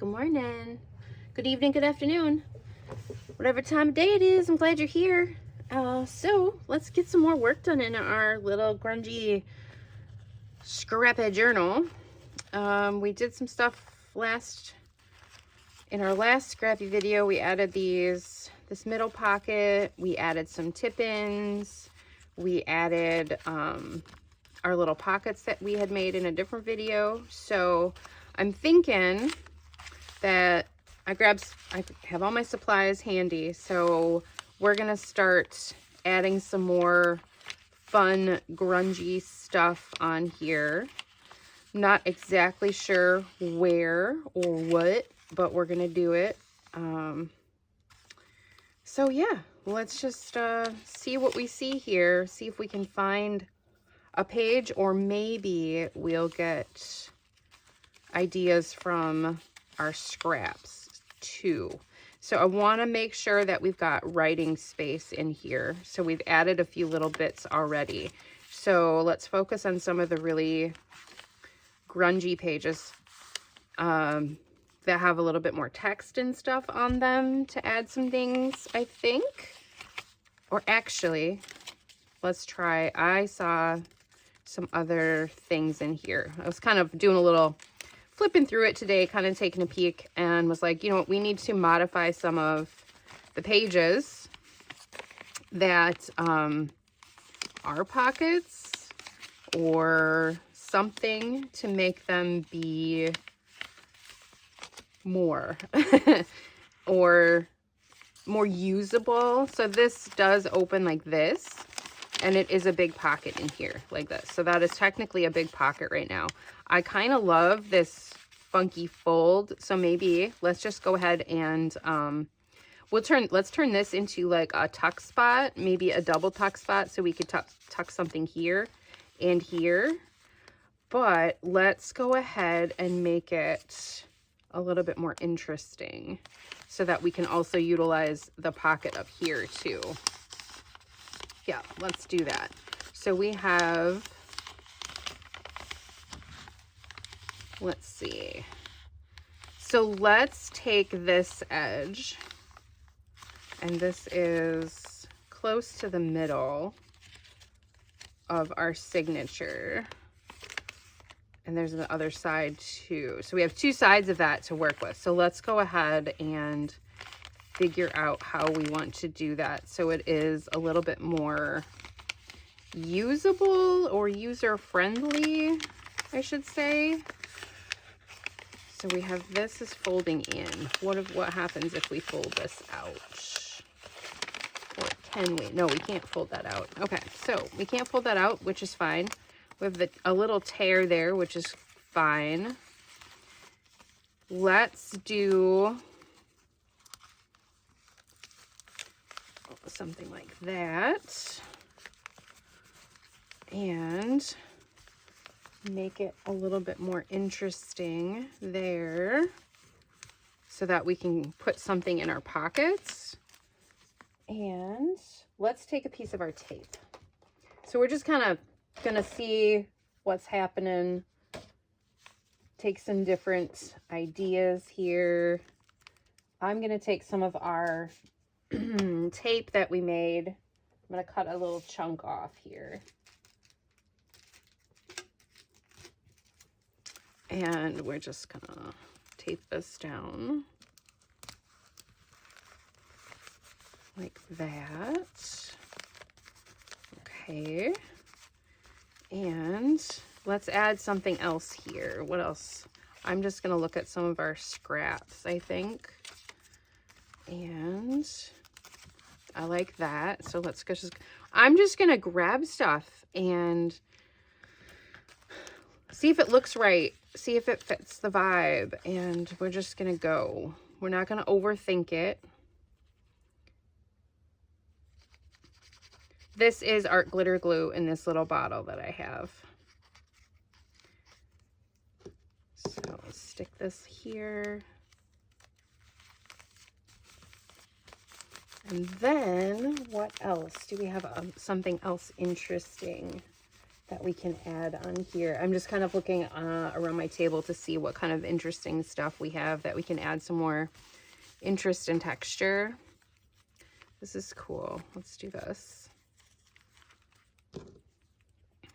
Good morning, good evening, good afternoon, whatever time of day it is. I'm glad you're here. So let's get some more work done in our little grungy scrappy journal. We did some stuff in our last scrappy video. We added this middle pocket, we added some tip-ins, we added our little pockets that we had made in a different video. So I'm thinking that I have all my supplies handy, so we're gonna start adding some more fun grungy stuff on here. Not exactly sure where or what, but we're gonna do it. So yeah, let's just see what we see here, see if we can find a page, or maybe we'll get ideas from our scraps too. So I want to make sure that we've got writing space in here. So we've added a few little bits already. So let's focus on some of the really grungy pages that have a little bit more text and stuff on them to add some things, I think. Or actually, let's try. I saw some other things in here. I was kind of doing a little flipping through it today, kind of taking a peek, and was like, you know what, we need to modify some of the pages that are pockets or something to make them be more or more usable. So this does open like this, and it is a big pocket in here like this. So that is technically a big pocket right now. I kind of love this funky fold. So maybe let's just go ahead and let's turn this into like a tuck spot, maybe a double tuck spot, so we could tuck something here and here. But let's go ahead and make it a little bit more interesting so that we can also utilize the pocket up here too. Yeah, let's do that. So we have, let's see. So let's take this edge, and this is close to the middle of our signature. And there's the other side too. So we have two sides of that to work with. So let's go ahead and figure out how we want to do that so it is a little bit more usable or user-friendly, I should say. So we have this is folding in. What happens if we fold this out? Or can we? No, we can't fold that out. Okay, so we can't fold that out, which is fine. We have a little tear there, which is fine. Let's do something like that and make it a little bit more interesting there so that we can put something in our pockets. And let's take a piece of our tape. So we're just kind of gonna see what's happening, take some different ideas here. I'm gonna take some of our tape that we made. I'm gonna cut a little chunk off here, and we're just gonna tape this down like that. Okay. And let's add something else here. What else? I'm just going to look at some of our scraps, I think. And I like that. So let's go. I'm just going to grab stuff and see if it looks right. See if it fits the vibe. And we're just going to go. We're not going to overthink it. This is art glitter glue in this little bottle that I have. So let's stick this here. And then what else? Do we have something else interesting that we can add on here. I'm just kind of looking around my table to see what kind of interesting stuff we have that we can add some more interest and texture. This is cool. Let's do this.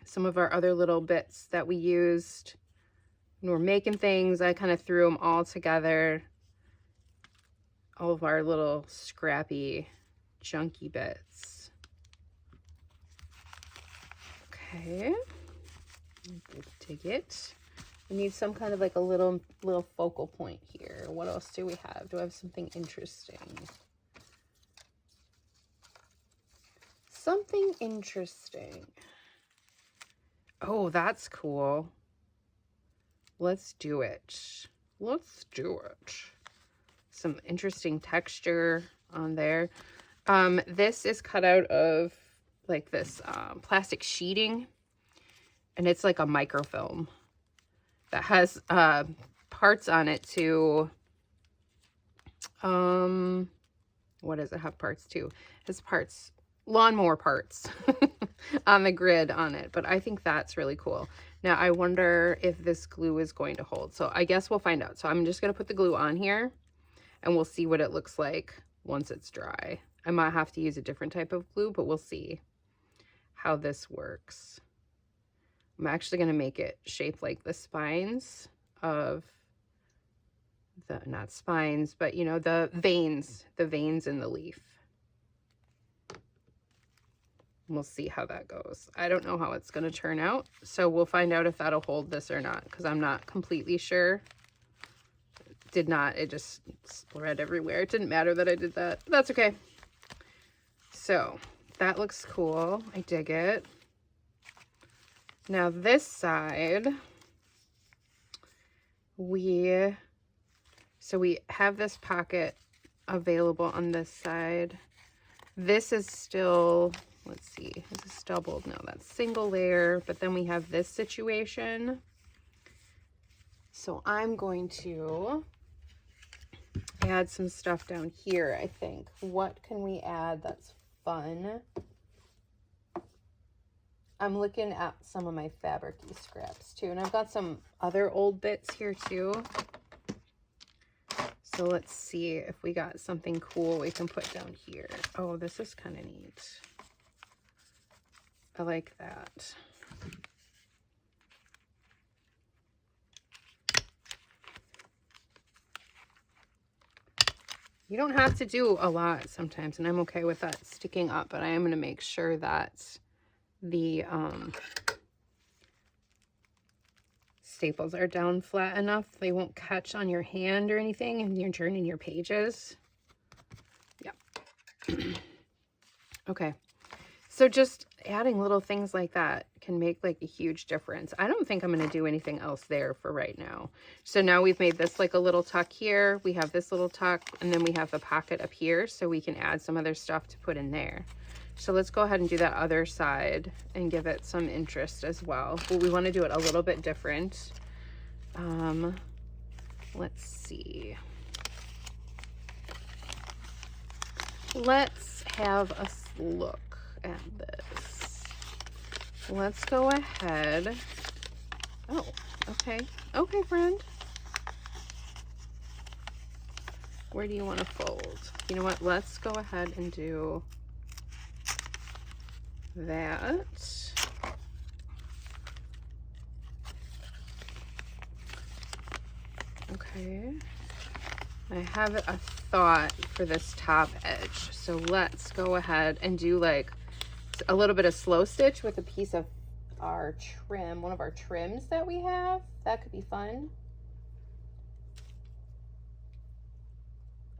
Some of our other little bits that we used when we're making things, I kind of threw them all together. All of our little scrappy, junky bits. Okay. Dig it. We need some kind of like a little focal point here. What else do we have? Do I have something interesting? Something interesting. Oh, that's cool. Let's do it. Let's do it. Some interesting texture on there. This is cut out of like this plastic sheeting, and it's like a microfilm that has parts on it to what does it have parts to? It has parts, lawnmower parts on the grid on it, but I think that's really cool. Now I wonder if this glue is going to hold, so I guess we'll find out. So I'm just going to put the glue on here and we'll see what it looks like once it's dry. I might have to use a different type of glue, but we'll see how this works. I'm actually going to make it shaped like the spines of the, not spines, but you know, the veins in the leaf. We'll see how that goes. I don't know how it's going to turn out, so we'll find out if that'll hold this or not, because I'm not completely sure. It just spread everywhere. It didn't matter that I did that. That's okay. So that looks cool. I dig it. Now this side, we have this pocket available on this side. This is still, let's see, is this doubled? No, that's single layer, but then we have this situation. So I'm going to add some stuff down here, I think. What can we add that's fun? I'm looking at some of my fabric-y scraps too, and I've got some other old bits here too. So let's see if we got something cool we can put down here. Oh, this is kind of neat. I like that. You don't have to do a lot sometimes, and I'm okay with that sticking up, but I am going to make sure that the staples are down flat enough they won't catch on your hand or anything and you're turning your pages. Yeah. Okay. So just adding little things like that can make like a huge difference. I don't think I'm going to do anything else there for right now. So now we've made this like a little tuck here. We have this little tuck, and then we have the pocket up here, so we can add some other stuff to put in there. So let's go ahead and do that other side and give it some interest as well. But we want to do it a little bit different. Let's see. Let's have a look at this. Let's go ahead. Oh, okay. Okay, friend. Where do you want to fold? You know what? Let's go ahead and do that. Okay. I have a thought for this top edge. So let's go ahead and do like a little bit of slow stitch with a piece of our trim, one of our trims that we have. That could be fun.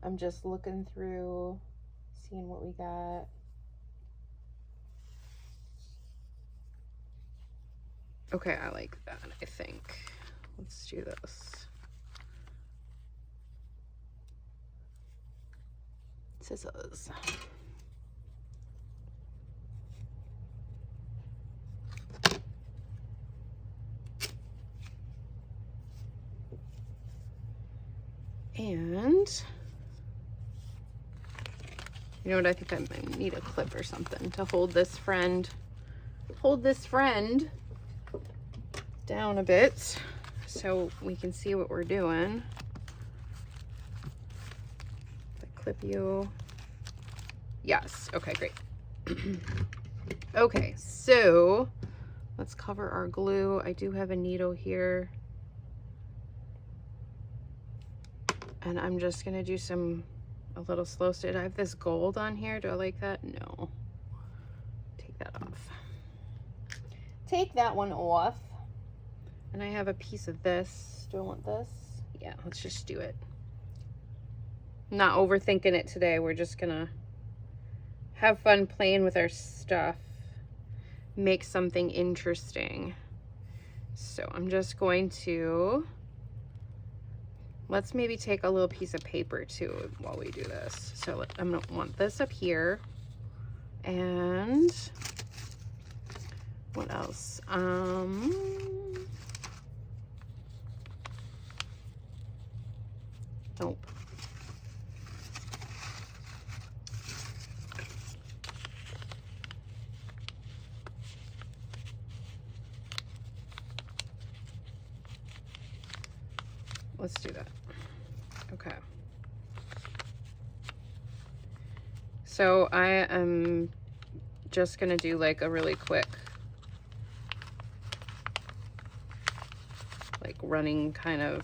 I'm just looking through, seeing what we got. Okay, I like that, I think. Let's do this. Scissors. And you know what? I think I might need a clip or something to hold this friend. Hold this friend. down a bit so we can see what we're doing. The clip you. Yes, okay, great. Okay, so let's cover our glue. I do have a needle here. And I'm just gonna do a little slow stitch. I have this gold on here. Do I like that? No. Take that off. Take that one off. And I have a piece of this. Do I want this? Yeah, let's just do it. I'm not overthinking it today. We're just gonna have fun playing with our stuff. Make something interesting. So I'm just going to, let's maybe take a little piece of paper too while we do this. So I'm gonna want this up here. And what else? Nope. Let's do that. Okay. So I am just gonna do like a really quick, like running kind of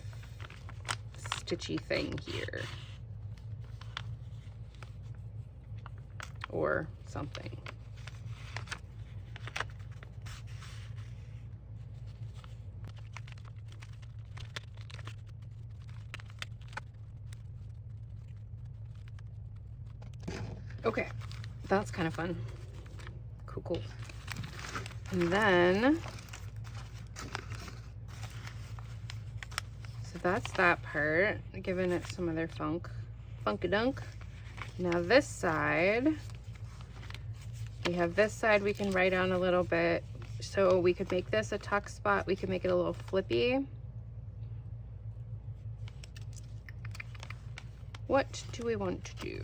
stitchy thing here. Or something. Okay, that's kind of fun. Cool, cool. And then, so that's that part, giving it some other funk-a-dunk. Now this side, we have this side we can write on a little bit. So we could make this a tuck spot. We could make it a little flippy. What do we want to do?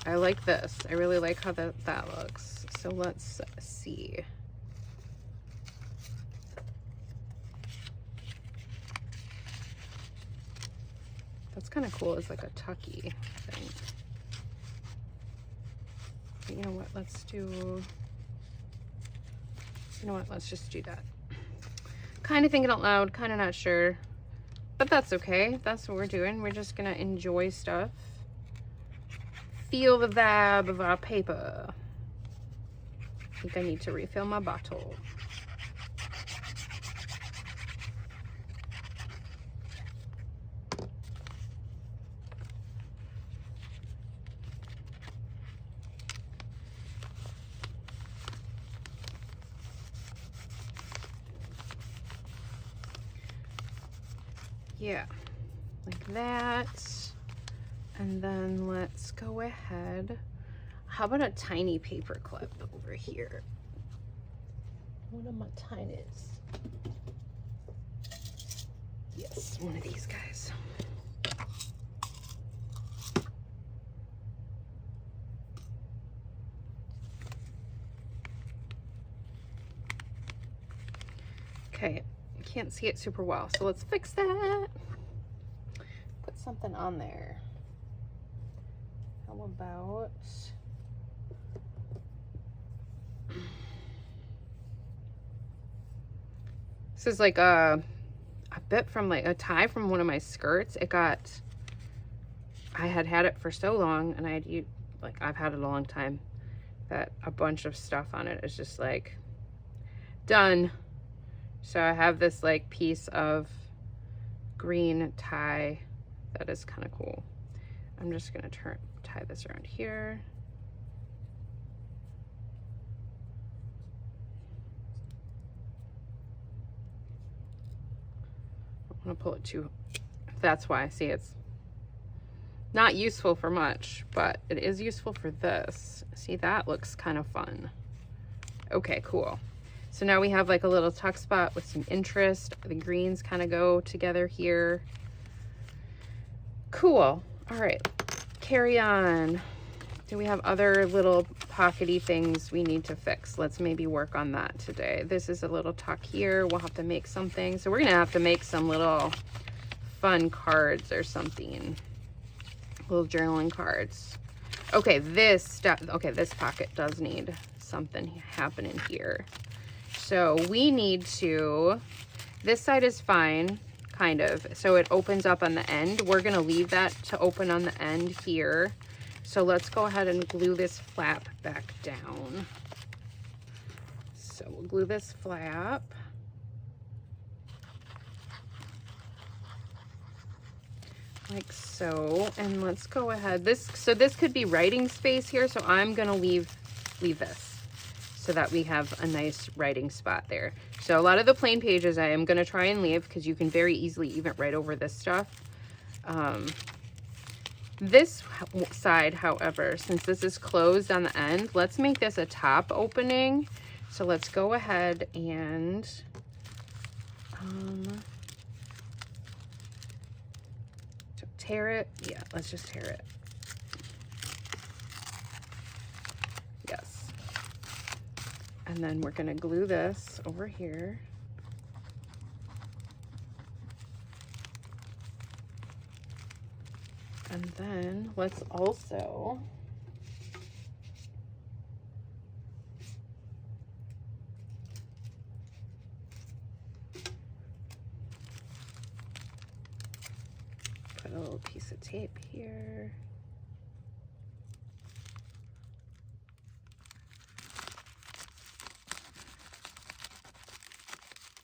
I like this. I really like how that looks. So let's see. That's kind of cool. It's like a tucky thing. But you know what? Let's do, you know what? Let's just do that. Kind of thinking out loud, kind of not sure, but that's okay. That's what we're doing. We're just gonna enjoy stuff. Feel the vibe of our paper. I think I need to refill my bottle. Yeah, like that. And then let's go ahead. How about a tiny paper clip over here? One of my tinies. Yes, one of these guys. Okay, I can't see it super well, so let's fix that. Put something on there. How about this is like a bit from like a tie from one of my skirts. I had it for so long, and I've had it a long time, that a bunch of stuff on it is just like done. So I have this like piece of green tie that is kind of cool. I'm just gonna tie this around here. I want to pull it too. That's why I see it's not useful for much, but it is useful for this. See, that looks kind of fun. Okay, cool. So now we have like a little tuck spot with some interest. The greens kind of go together here. Cool. All right, carry on. we have other little pockety things we need to fix? Let's maybe work on that today. This is a little tuck here. We'll have to make something. So we're gonna have to make some little fun cards or something. Little journaling cards. Okay, this pocket does need something happening here. So we need to, this side is fine, kind of. So it opens up on the end. We're gonna leave that to open on the end here. So let's go ahead and glue this flap back down. So we'll glue this flap. Like so, and let's go ahead. This could be writing space here, so I'm gonna leave this so that we have a nice writing spot there. So a lot of the plain pages I am gonna try and leave because you can very easily even write over this stuff. This side, however, since this is closed on the end, let's make this a top opening. So let's go ahead and tear it. Yeah, let's just tear it. Yes. And then we're gonna glue this over here. And then let's also put a little piece of tape here.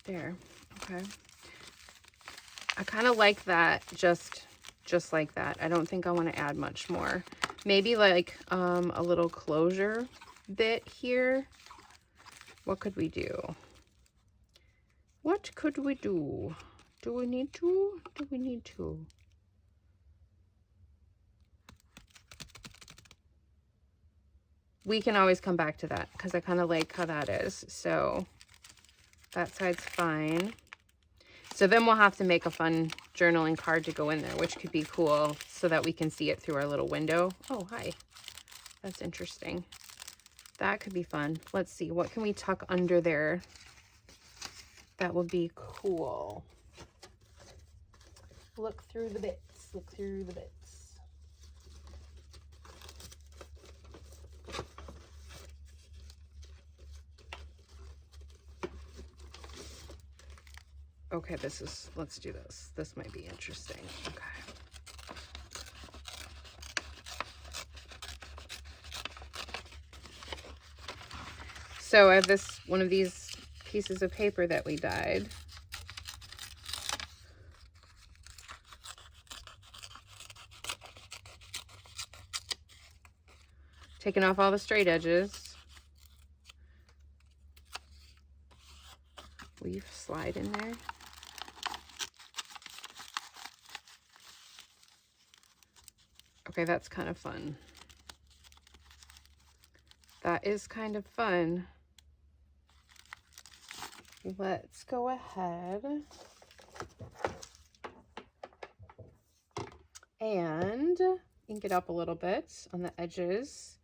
There, okay. I kind of like that, just like that. I don't think I want to add much more. Maybe like a little closure bit here. What could we do? What could we do? Do we need to? Do we need to? We can always come back to that because I kind of like how that is. So that side's fine. So then we'll have to make a fun journaling card to go in there, which could be cool so that we can see it through our little window. Oh, hi. That's interesting. That could be fun. Let's see. What can we tuck under there? That would be cool. Look through the bits. Look through the bits. Okay, let's do this. This might be interesting. Okay. So I have one of these pieces of paper that we dyed. Taking off all the straight edges. Weave slide in there. Okay, that's kind of fun. That is kind of fun. Let's go ahead and ink it up a little bit on the edges.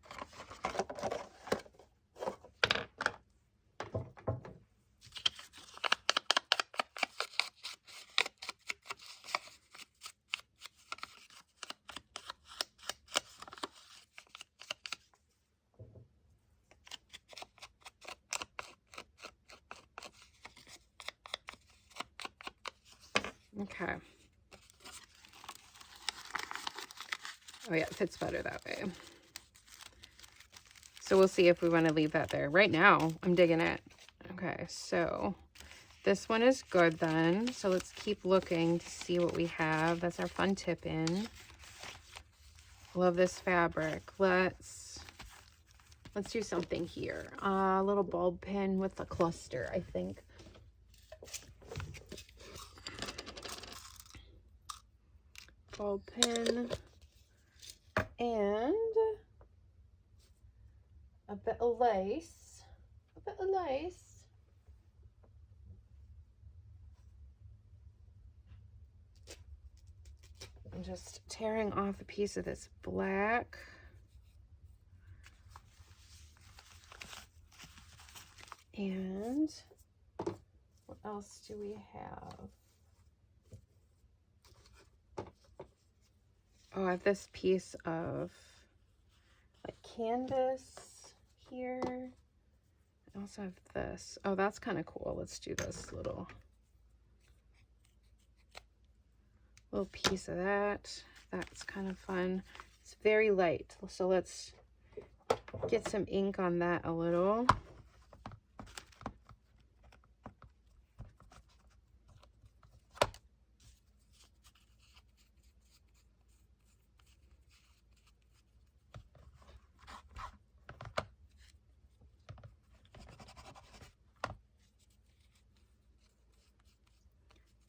Okay. Oh yeah, it fits better that way. So we'll see if we want to leave that there. Right now, I'm digging it. Okay, so this one is good then. So let's keep looking to see what we have. That's our fun tip in. Love this fabric. Let's do something here. A little bulb pin with a cluster, I think. Bulb pin and a bit of lace. I'm just tearing off a piece of this black. And what else do we have? Oh, I have this piece of like canvas here. I also have this. Oh, that's kind of cool. Let's do this little piece of that. That's kind of fun. It's very light. So let's get some ink on that a little.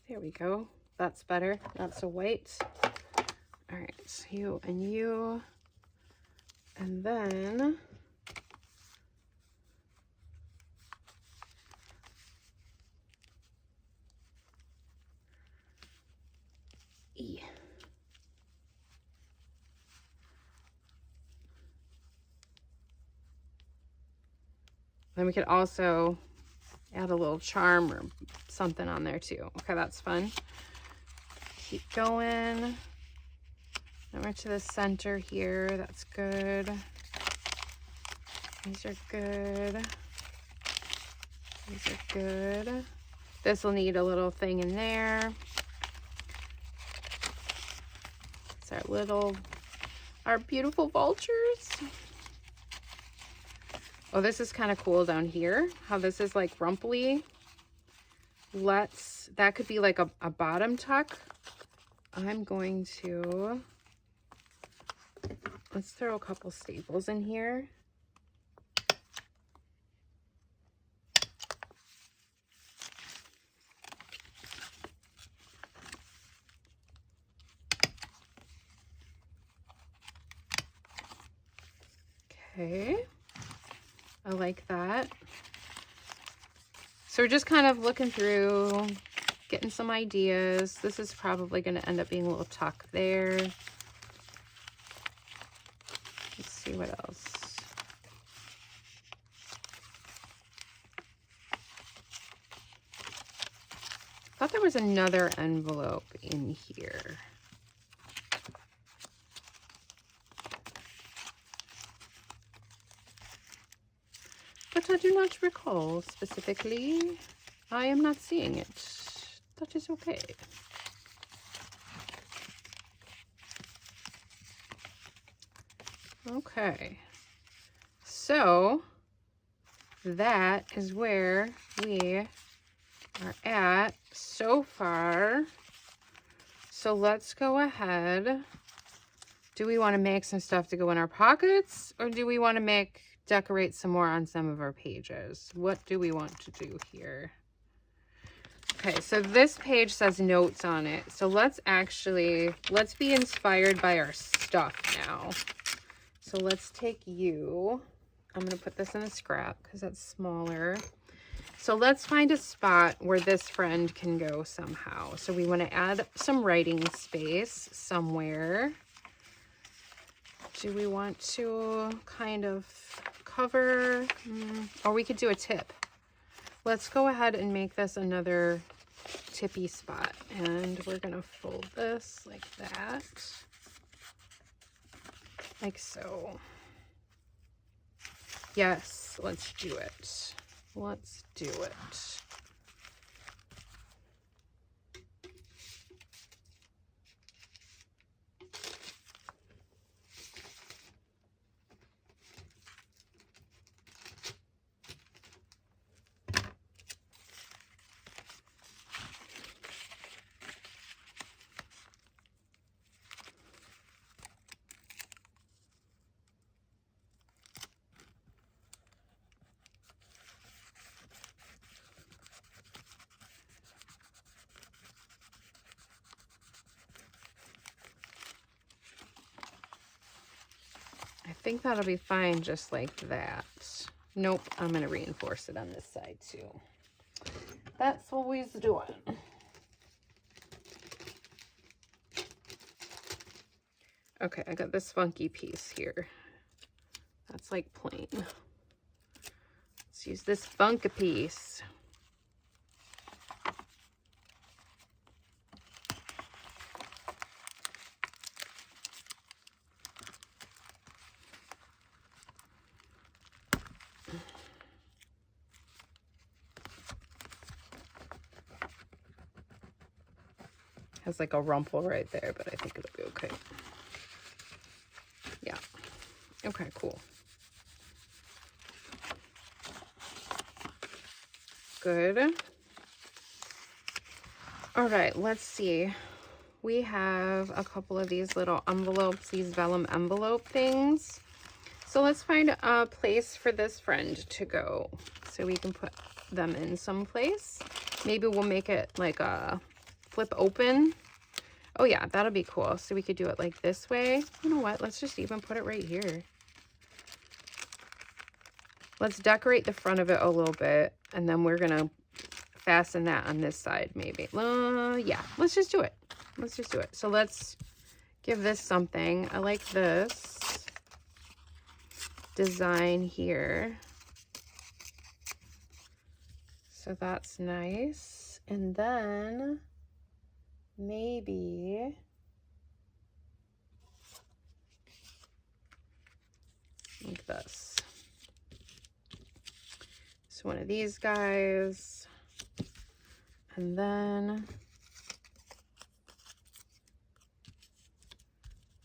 There we go. That's better. Not so white. All right, so you and you. And then E. Then we could also add a little charm or something on there too. Okay, that's fun. Keep going. Now we're to the center here. That's good. These are good. These are good. This will need a little thing in there. It's our beautiful vultures. Oh, this is kind of cool down here. How this is like rumply. That could be like a bottom tuck. I'm going to, let's throw a couple staples in here. Okay, I like that. So we're just kind of looking through, getting some ideas. This is probably going to end up being a little tuck there. Let's see what else. I thought there was another envelope in here. But I do not recall specifically. I am not seeing it. That is okay. Okay. So that is where we are at so far. So let's go ahead. Do we want to make some stuff to go in our pockets, or do we want to decorate some more on some of our pages? What do we want to do here? Okay, so this page says notes on it. So let's be inspired by our stuff now. So let's take you. I'm going to put this in a scrap because it's smaller. So let's find a spot where this friend can go somehow. So we want to add some writing space somewhere. Do we want to kind of cover, or we could do a tip. Let's go ahead and make this another tippy spot. And we're going to fold this like that. Like so. Yes, let's do it. Let's do it. I think that'll be fine just like that. Nope, I'm going to reinforce it on this side too. That's what we're doing. Okay, I got this funky piece here. That's like plain. Let's Let's use this bunker piece. Has like a rumple right there, but I think it'll be okay. Yeah. Okay, cool. Good. All right, let's see. We have a couple of these little envelopes, these vellum envelope things. So let's find a place for this friend to go so we can put them in someplace. Maybe we'll make it like a flip open. Oh yeah, that'll be cool. So we could do it like this way. You know what? Let's just even put it right here. Let's decorate the front of it a little bit, and then we're gonna fasten that on this side maybe. Yeah, let's just do it. Let's just do it. So let's give this something. I like this design here. So that's nice. And then maybe like this. So one of these guys, and then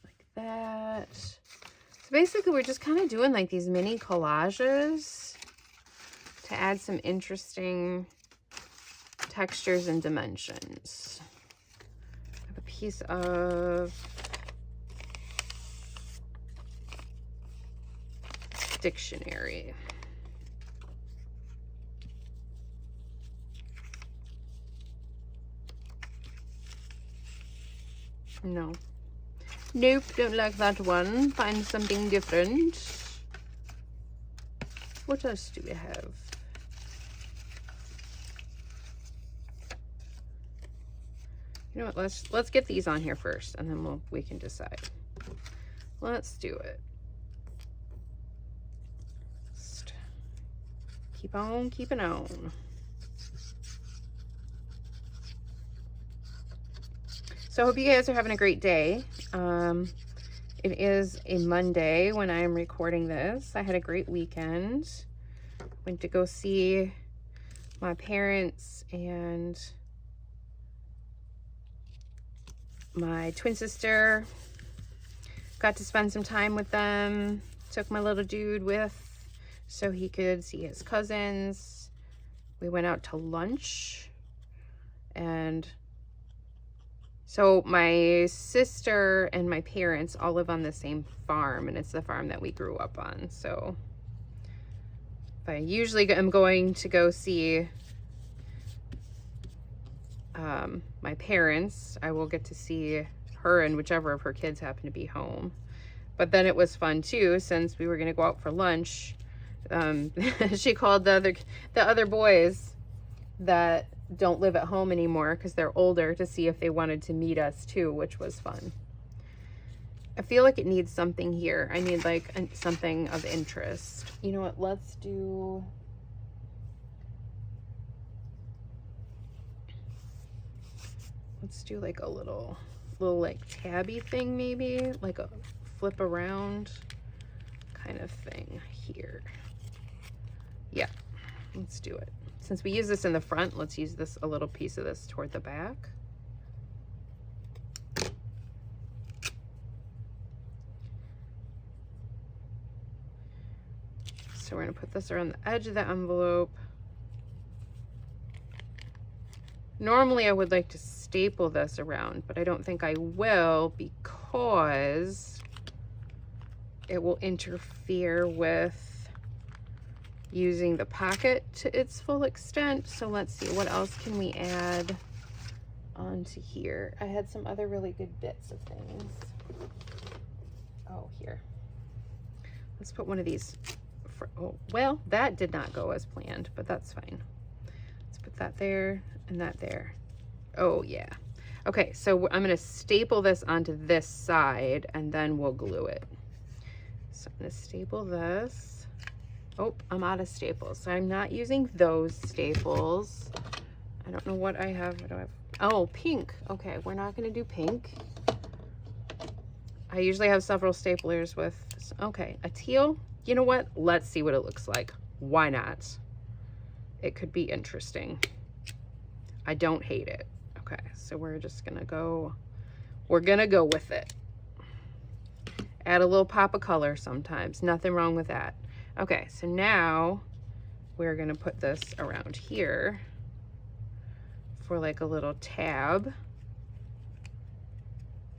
like that. So basically we're just kind of doing like these mini collages to add some interesting textures and dimensions. I have a piece of dictionary. No. Nope, don't like that one. Find something different. What else do we have? You know what, let's get these on here first, and then we can decide. Let's do it. Just keep on keeping on. So I hope you guys are having a great day. It is a Monday when I am recording this. I had a great weekend. Went to go see my parents and my twin sister. Got to spend some time with them. Took my little dude with so he could see his cousins. We went out to lunch, and so my sister and my parents all live on the same farm, and it's the farm that we grew up on. So if I usually am going to go see my parents, I will get to see her and whichever of her kids happen to be home. But then it was fun too, since we were going to go out for lunch. She called the other boys that don't live at home anymore because they're older to see if they wanted to meet us too, which was fun. I feel like it needs something here. I need like something of interest. You know what? Let's do like a little like tabby thing, maybe like a flip around kind of thing here. Yeah, let's do it. Since we use this in the front, let's use this, a little piece of this toward the back. So we're gonna put this around the edge of the envelope. Normally I would like to staple this around, but I don't think I will because it will interfere with using the pocket to its full extent. So let's see, what else can we add onto here? I had some other really good bits of things. Oh, here. Let's put one of these for, oh, well, that did not go as planned, but that's fine. Let's put that there and that there. Oh yeah. Okay, so I'm gonna staple this onto this side and then we'll glue it. So I'm gonna staple this. Oh, I'm out of staples. So I'm not using those staples. I don't know what I have. What do I have? Oh, pink. Okay, we're not going to do pink. I usually have several staplers with, okay, a teal. You know what? Let's see what it looks like. Why not? It could be interesting. I don't hate it. Okay, so we're just going to go, we're going to go with it. Add a little pop of color sometimes. Nothing wrong with that. Okay, so now we're going to put this around here for like a little tab.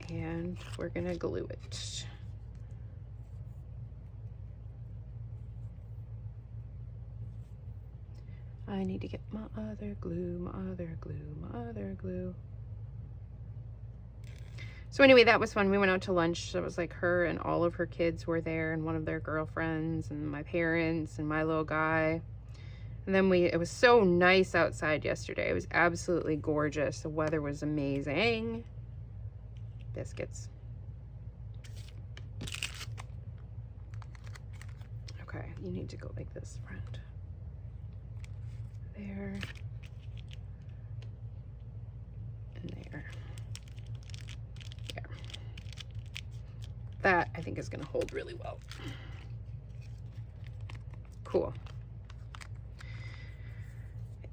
And we're going to glue it. I need to get my other glue, my other glue, my other glue. So anyway, that was fun. We went out to lunch. So it was like her and all of her kids were there, and one of their girlfriends, and my parents, and my little guy. And then it was so nice outside yesterday. It was absolutely gorgeous. The weather was amazing. Biscuits. Okay, you need to go like this, friend. There. And there. There. That, I think, is going to hold really well. Cool.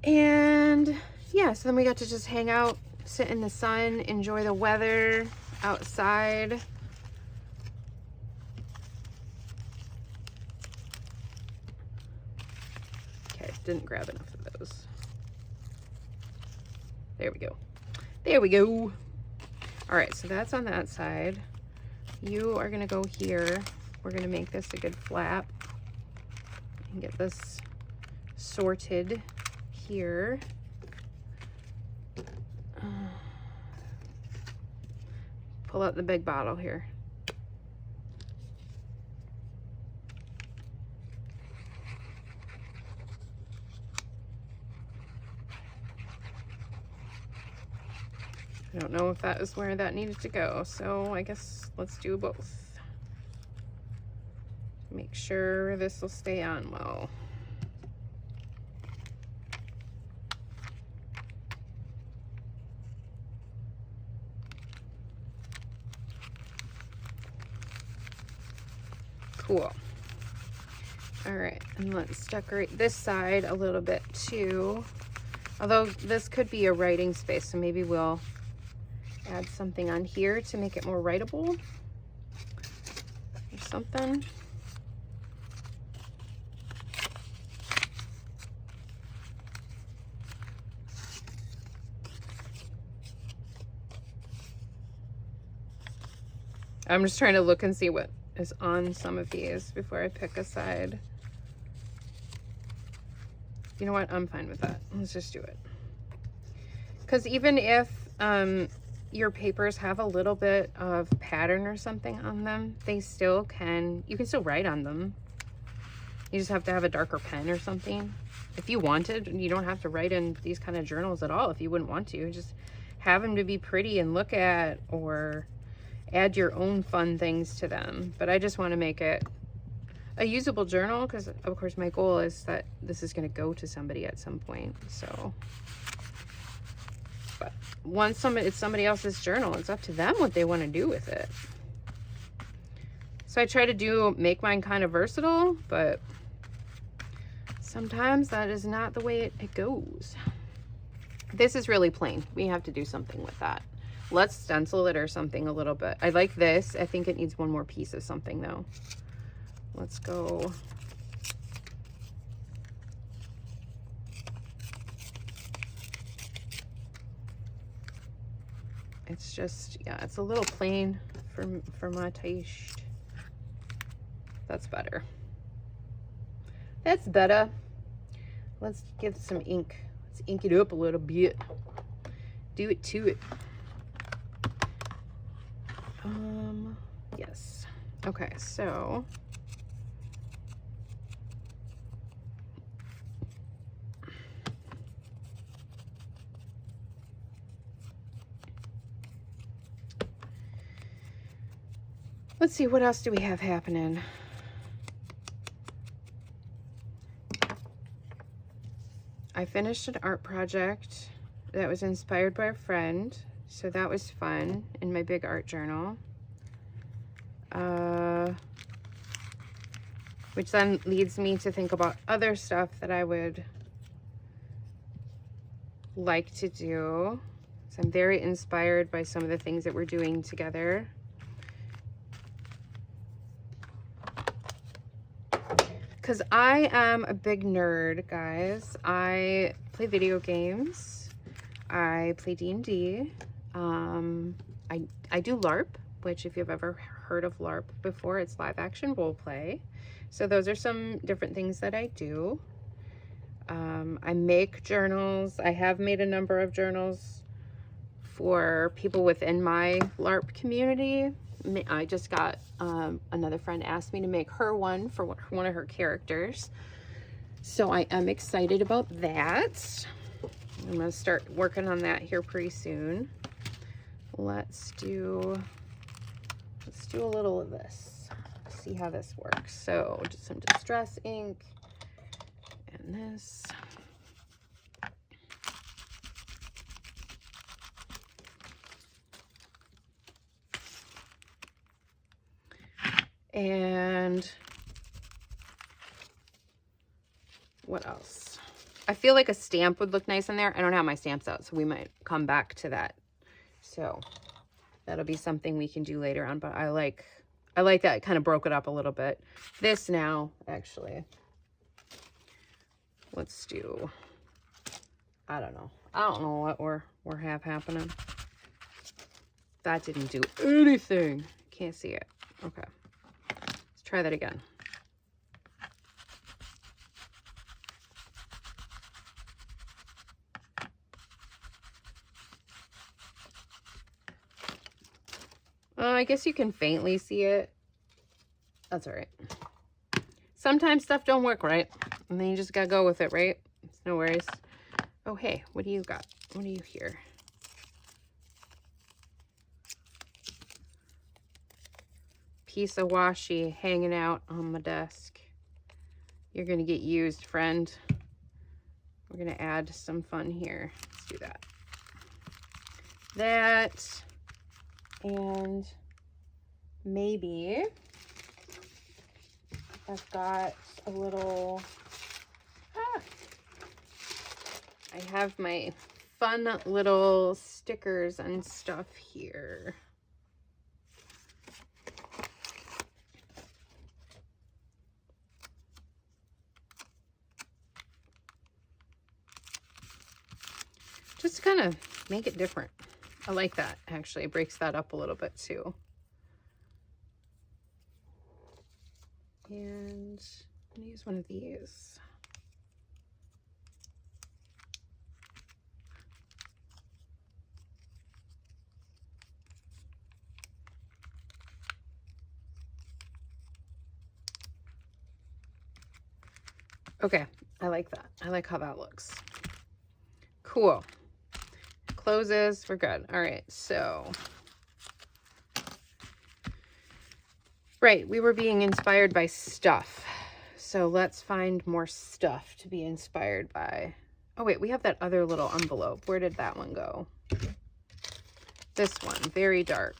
And yeah, so then we got to just hang out, sit in the sun, enjoy the weather outside. Okay, didn't grab enough of those. There we go. There we go. All right, so that's on that side. You are gonna go here. We're gonna make this a good flap and get this sorted here. Pull out the big bottle here. I don't know if that is where that needed to go, so I guess let's do both. Make sure this will stay on well. Cool. All right, and let's decorate this side a little bit too. Although this could be a writing space, so maybe we'll add something on here to make it more writable or something. I'm just trying to look and see what is on some of these before I pick a side. You know what? I'm fine with that. Let's just do it. Because even if your papers have a little bit of pattern or something on them, they still can, you can still write on them. You just have to have a darker pen or something. If you wanted, you don't have to write in these kind of journals at all if you wouldn't want to. Just have them to be pretty and look at, or add your own fun things to them. But I just want to make it a usable journal because, of course, my goal is that this is going to go to somebody at some point. So, but once it's somebody else's journal, it's up to them what they want to do with it. So I try to make mine kind of versatile, but sometimes that is not the way it goes. This is really plain. We have to do something with that. Let's stencil it or something a little bit. I like this. I think it needs one more piece of something though. Let's go. It's just, yeah, it's a little plain for my taste. That's better. That's better. Let's give some ink. Let's ink it up a little bit. Do it to it. Yes. Okay, so let's see, what else do we have happening? I finished an art project that was inspired by a friend, so that was fun in my big art journal. Which then leads me to think about other stuff that I would like to do. So I'm very inspired by some of the things that we're doing together. Because I am a big nerd, guys. I play video games. I play D&D. I do LARP, which if you've ever heard of LARP before, it's live action role play. So those are some different things that I do. I make journals. I have made a number of journals for people within my LARP community. I just got another friend asked me to make her one for one of her characters. So I am excited about that. I'm going to start working on that here pretty soon. Let's do a little of this. See how this works. So just some distress ink and this. And what else? I feel like a stamp would look nice in there. I don't have my stamps out, so we might come back to that. So that'll be something we can do later on, but I like that it kind of broke it up a little bit. This now, actually. Let's do, I don't know what we're have happening. That didn't do anything. Can't see it. Okay. Let's try that again. I guess you can faintly see it. That's all right. Sometimes stuff don't work right, and then you just gotta go with it, right? It's no worries. Oh, hey, what do you got? What do you hear? Piece of washi hanging out on my desk. You're gonna get used, friend. We're gonna add some fun here. Let's do that. That, and maybe I've got a little, I have my fun little stickers and stuff here. Just kind of make it different. I like that, actually. It breaks that up a little bit too. And I'm gonna use one of these. Okay, I like that. I like how that looks. Cool. Closes, we're good. All right, so. Right, we were being inspired by stuff. So let's find more stuff to be inspired by. Oh wait, we have that other little envelope. Where did that one go? This one, very dark.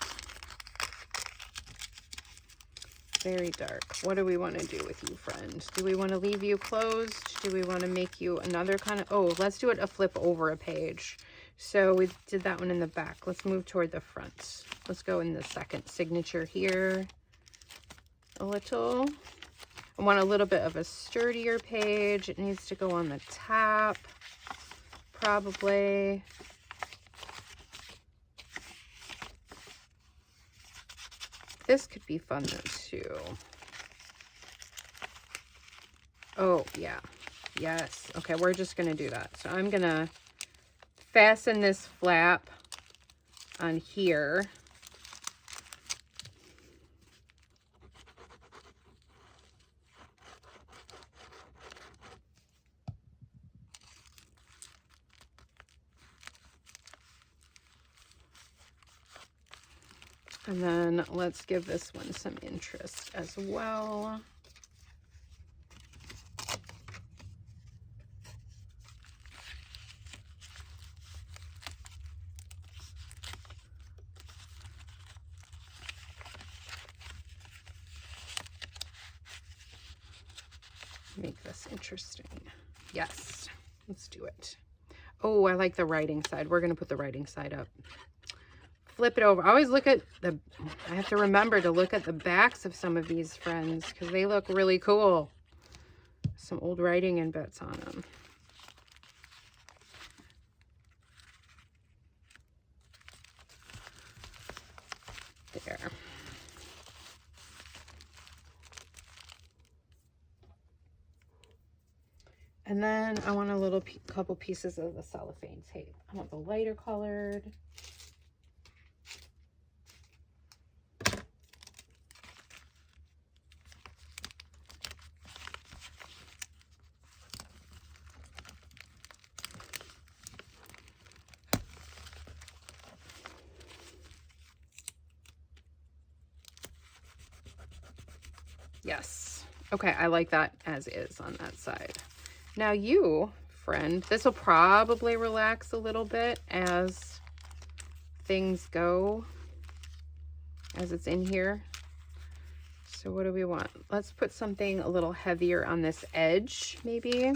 Very dark. What do we want to do with you, friend? Do we want to leave you closed? Do we want to make you another kind of... Oh, let's do it a flip over a page. So we did that one in the back. Let's move toward the front. Let's go in the second signature here. A little. I want a little bit of a sturdier page. It needs to go on the top, probably. This could be fun though too. Oh yeah, yes. Okay, we're just gonna do that. So I'm gonna fasten this flap on here. And then let's give this one some interest as well. make this interesting. Yes, let's do it. Oh, I like the writing side. We're going to put the writing side up. Flip it over. I always look at the, I have to remember to look at the backs of some of these friends because they look really cool. Some old writing and bits on them. There. And then I want a little couple pieces of the cellophane tape. I want the lighter colored. Yes. Okay, I like that as is on that side. Now you, friend, this will probably relax a little bit as things go, as it's in here. So what do we want? Let's put something a little heavier on this edge, maybe.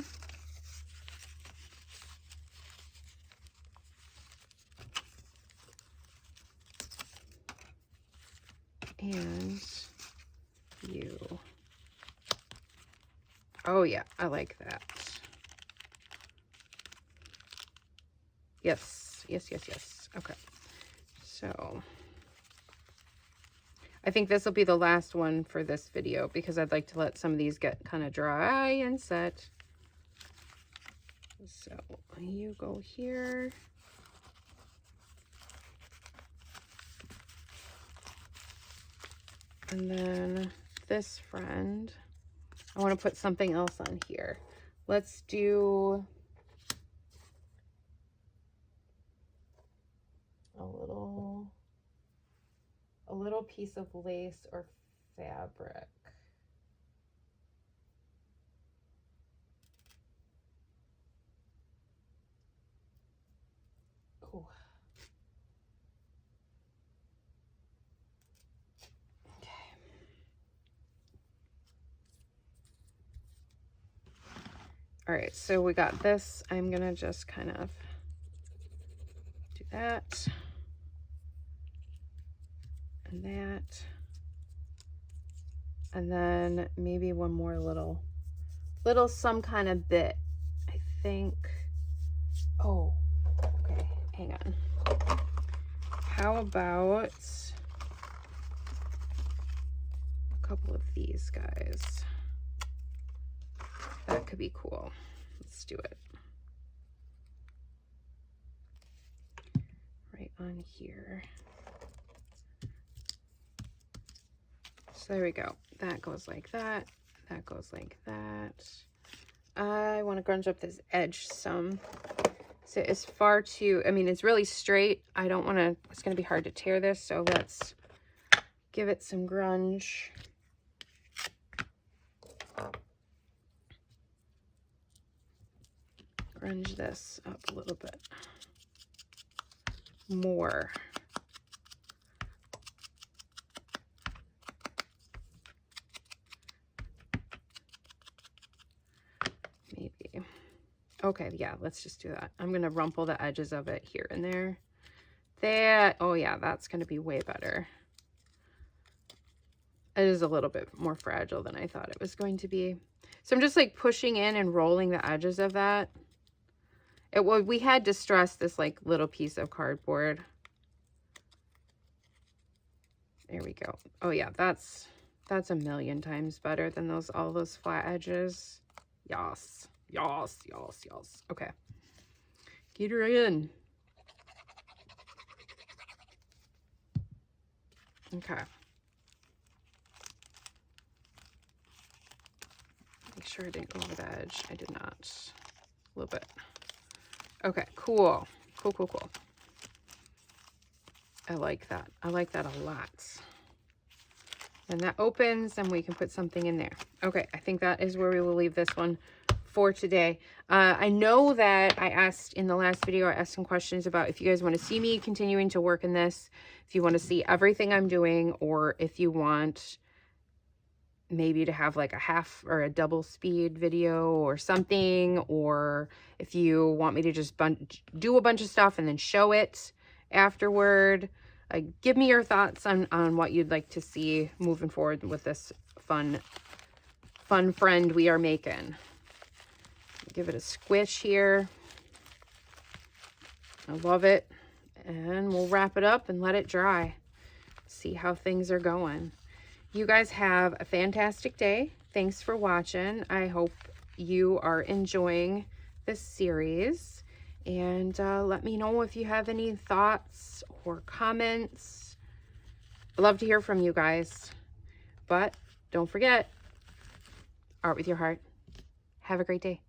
And you. Oh yeah, I like that. Yes, yes, yes, yes. Okay. So I think this will be the last one for this video because I'd like to let some of these get kind of dry and set. So you go here. And then this friend, I want to put something else on here. Let's do a little piece of lace or fabric. Ooh. Okay. All right, so we got this. I'm gonna just kind of do that. And that, and then maybe one more little some kind of bit, I think. Oh, okay, hang on. How about a couple of these guys? That could be cool. Let's do it. Right on here. So there we go. That goes like that. That goes like that. I want to grunge up this edge some. So it's far too, I mean, it's really straight. I don't want to, it's going to be hard to tear this. So let's give it some grunge. Grunge this up a little bit more. Maybe. Okay, yeah, let's just do that. I'm going to rumple the edges of it here and there. That, oh yeah, that's going to be way better. It is a little bit more fragile than I thought it was going to be. So I'm just like pushing in and rolling the edges of that. We had distressed this like little piece of cardboard. There we go. Oh yeah, that's a million times better than all those flat edges. Yes, yes, yes, yes. Okay, get her in. Okay. Make sure I didn't go over the edge. I did not. A little bit. Okay, cool. Cool, cool, cool. I like that. I like that a lot. And that opens and we can put something in there. Okay, I think that is where we will leave this one for today. I know that I asked in the last video, I asked some questions about if you guys want to see me continuing to work in this, if you want to see everything I'm doing, or if you want maybe to have like a half or a double speed video or something, or if you want me to just do a bunch of stuff and then show it afterward. Give me your thoughts on what you'd like to see moving forward with this fun friend we are making. Give it a squish here. I love it. And we'll wrap it up and let it dry. See how things are going. You guys have a fantastic day. Thanks for watching. I hope you are enjoying this series. And let me know if you have any thoughts or comments. I love to hear from you guys. But don't forget, art with your heart. Have a great day.